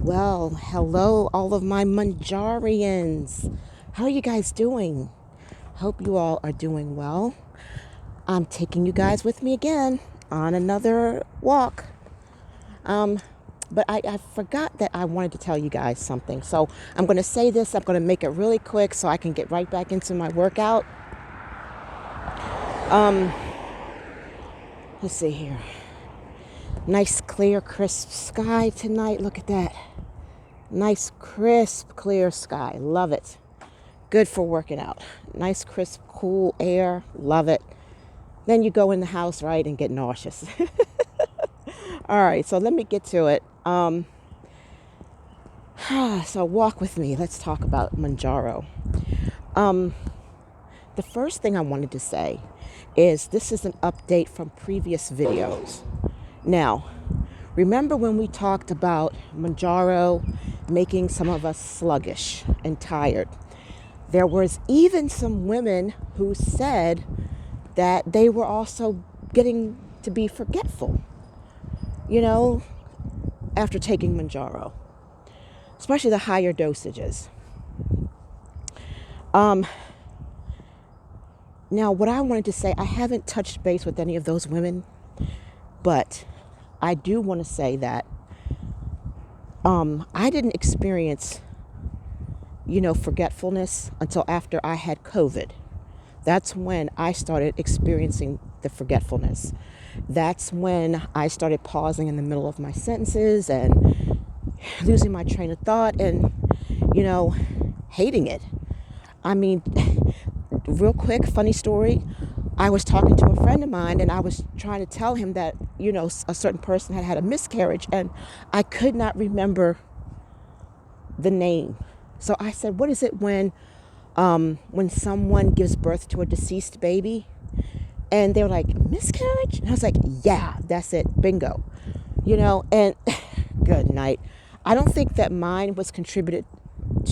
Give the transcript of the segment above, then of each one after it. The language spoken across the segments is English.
Well, hello, all of my Mounjarians. How are you guys doing? Hope you all are doing well. I'm taking you guys with me again on another walk. But I forgot that I wanted to tell you guys something. So I'm going to say this. I'm going to make it really quick so I can get right back into my workout. Let's see here. Nice, clear, crisp sky tonight. Look at that. Nice, crisp, clear sky. Love it. Good for working out. Nice, crisp, cool air. Love it. Then you go in the house, right, and get nauseous. All right, so let me get to it. So walk with me. Let's talk about Mounjaro. The first thing I wanted to say is this is an update from previous videos. Now, remember when we talked about Mounjaro making some of us sluggish and tired? There was even some women who said that they were also getting to be forgetful, after taking Mounjaro, especially the higher dosages. Now, what I wanted to say, I haven't touched base with any of those women, but I do want to say that I didn't experience, forgetfulness until after I had COVID. That's when I started experiencing the forgetfulness. That's when I started pausing in the middle of my sentences and losing my train of thought and, hating it. I mean, real quick, funny story. I was talking to a friend of mine and I was trying to tell him that, a certain person had had a miscarriage and I could not remember the name. So I said, what is it when someone gives birth to a deceased baby? And they were like, miscarriage? And I was like, yeah, that's it. Bingo. And good night. I don't think that mine was contributed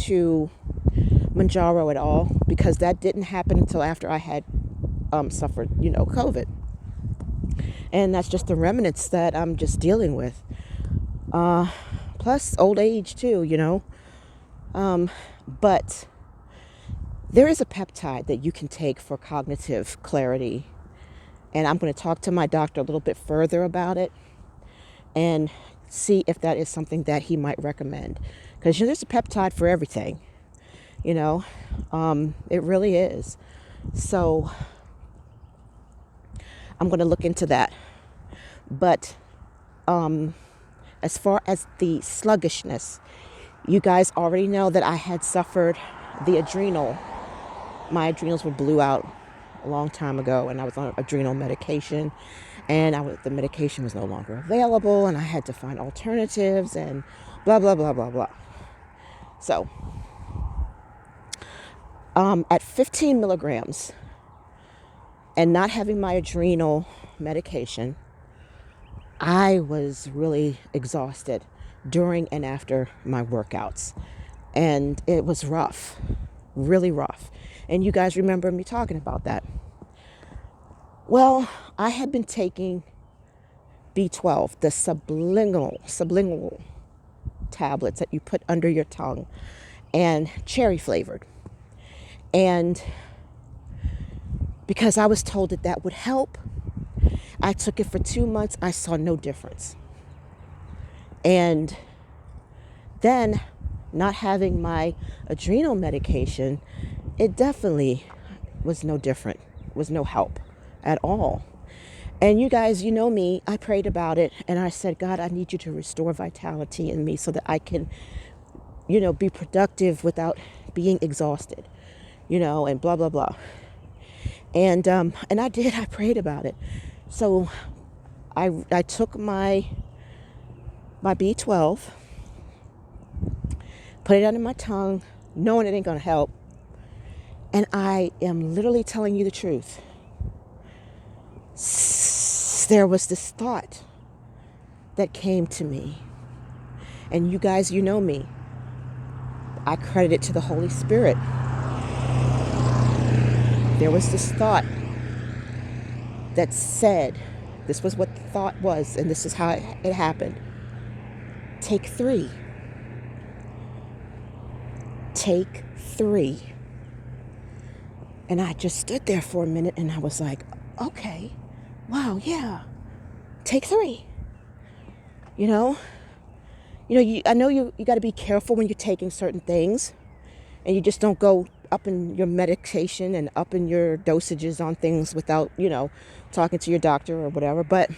to Mounjaro at all because that didn't happen until after I had suffered, COVID. And that's just the remnants that I'm just dealing with. Plus old age too, But there is a peptide that you can take for cognitive clarity. And I'm going to talk to my doctor a little bit further about it and see if that is something that he might recommend. Because there's a peptide for everything, it really is. So I'm going to look into that. But as far as the sluggishness, you guys already know that I had suffered the adrenal. My adrenals were blew out a long time ago, and I was on adrenal medication, and the medication was no longer available, and I had to find alternatives, and blah, blah, blah, blah, blah. So, at 15 milligrams and not having my adrenal medication, I was really exhausted during and after my workouts, and it was rough, really rough. And you guys remember me talking about that. Well, I had been taking B12, the sublingual tablets that you put under your tongue, and cherry flavored. And because I was told that that would help, I took it for 2 months. I saw no difference. And then not having my adrenal medication, it definitely was no different, was no help at all. And you guys, you know me, I prayed about it and I said, God, I need you to restore vitality in me so that I can, be productive without being exhausted, and blah, blah, blah. And I did, I prayed about it. So I took my B12, put it under my tongue, knowing it ain't going to help. And I am literally telling you the truth. There was this thought that came to me. And you guys, you know me. I credit it to the Holy Spirit. There was this thought that said, this was what the thought was, and this is how it happened. Take 3. take 3. And I just stood there for a minute and I was like, okay, wow, yeah, take 3. You know, I know you got to be careful when you're taking certain things, and you just don't go up in your medication and up in your dosages on things without, talking to your doctor or whatever. But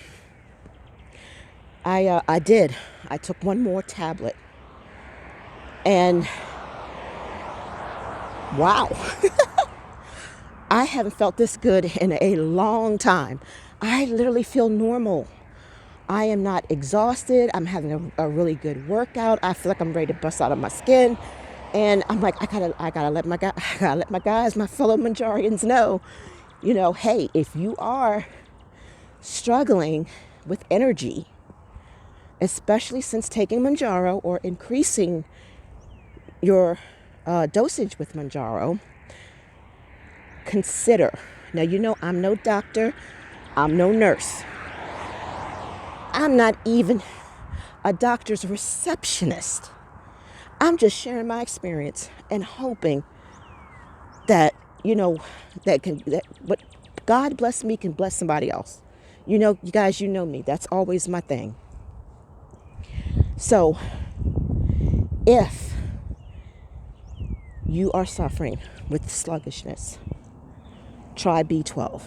I did. I took one more tablet, and wow, I haven't felt this good in a long time. I literally feel normal. I am not exhausted. I'm having a really good workout. I feel like I'm ready to bust out of my skin. And I'm like, I gotta let my guys, my fellow Mounjarians know, hey, if you are struggling with energy, especially since taking Mounjaro or increasing your dosage with Mounjaro, consider. Now, I'm no doctor. I'm no nurse. I'm not even a doctor's receptionist. I'm just sharing my experience and hoping that, that what God bless me can bless somebody else. You guys, you know me. That's always my thing. So if you are suffering with sluggishness, try B12.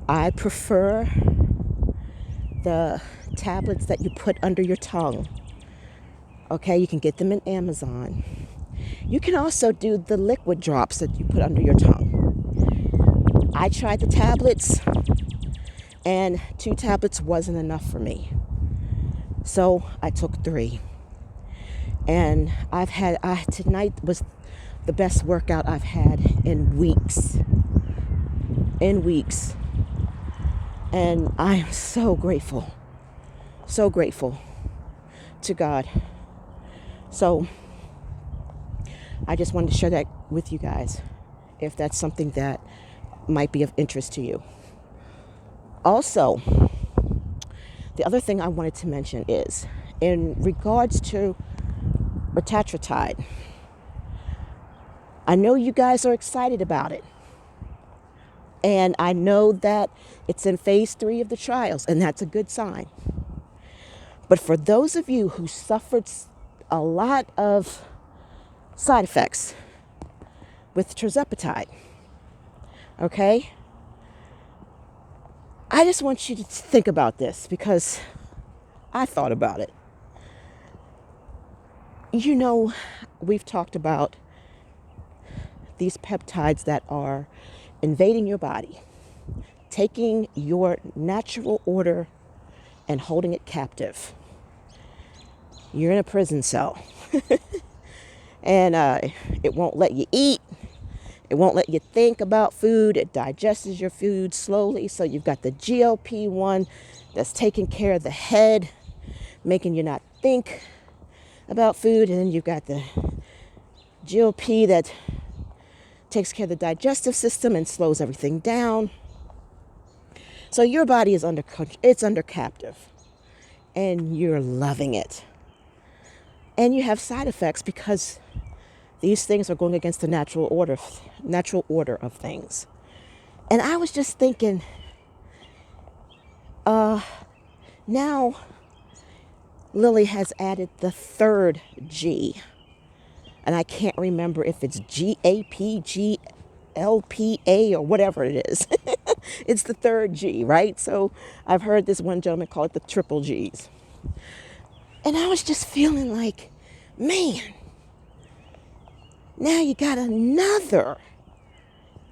I prefer the tablets that you put under your tongue. Okay, you can get them in Amazon. You can also do the liquid drops that you put under your tongue. I tried the tablets, and 2 tablets wasn't enough for me. So I took 3. And tonight was the best workout I've had in weeks. And I am so grateful to God. So I just wanted to share that with you guys, if that's something that might be of interest to you. Also, the other thing I wanted to mention is in regards to Ratatrutide. I know you guys are excited about it. And I know that it's in phase 3 of the trials, and that's a good sign. But for those of you who suffered a lot of side effects with Tirzepatide, okay? I just want you to think about this because I thought about it. We've talked about these peptides that are invading your body, taking your natural order and holding it captive. You're in a prison cell. And it won't let you eat. It won't let you think about food. It digests your food slowly. So you've got the GLP-1 that's taking care of the head, making you not think about food. And then you've got the GLP that takes care of the digestive system and slows everything down. So your body is under captive, and you're loving it. And you have side effects because these things are going against the natural order of things. And I was just thinking, now Lily has added the 3rd G. And I can't remember if it's GAP, GLPA, or whatever it is. It's the 3rd G, right? So I've heard this one gentleman call it the triple Gs. And I was just feeling like, man, now you got another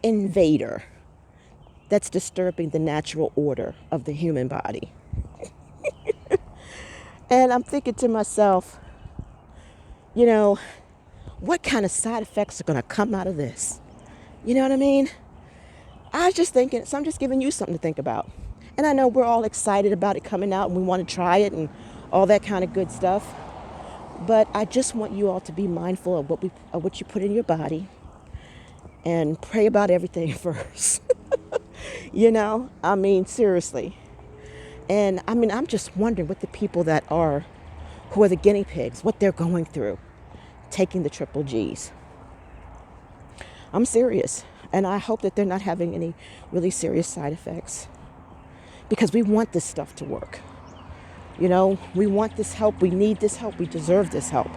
invader that's disturbing the natural order of the human body. And I'm thinking to myself, what kind of side effects are going to come out of this? You know what I mean? I was just thinking, so I'm just giving you something to think about. And I know we're all excited about it coming out and we want to try it and all that kind of good stuff. But I just want you all to be mindful of what you put in your body and pray about everything first. Seriously. And I'm just wondering what the people who are the guinea pigs, what they're going through. taking the triple G's. I'm serious. And I hope that they're not having any really serious side effects, because we want this stuff to work. You know, we want this help. We need this help. We deserve this help,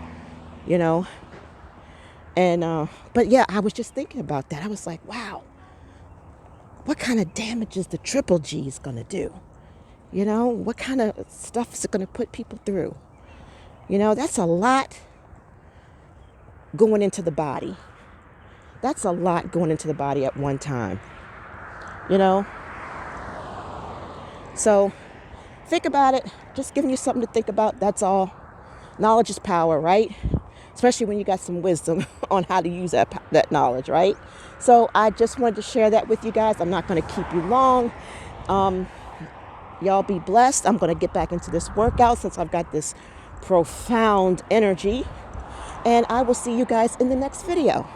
you know. And, but yeah, I was just thinking about that. I was like, wow, what kind of damage is the triple G's going to do? You know, what kind of stuff is it going to put people through? You know, that's a lot going into the body. That's a lot going into the body at one time, you know? So think about it. Just giving you something to think about. That's all. Knowledge is power, right? Especially when you got some wisdom on how to use that knowledge, right? So I just wanted to share that with you guys. I'm not going to keep you long. Y'all be blessed. I'm going to get back into this workout since I've got this profound energy. And I will see you guys in the next video.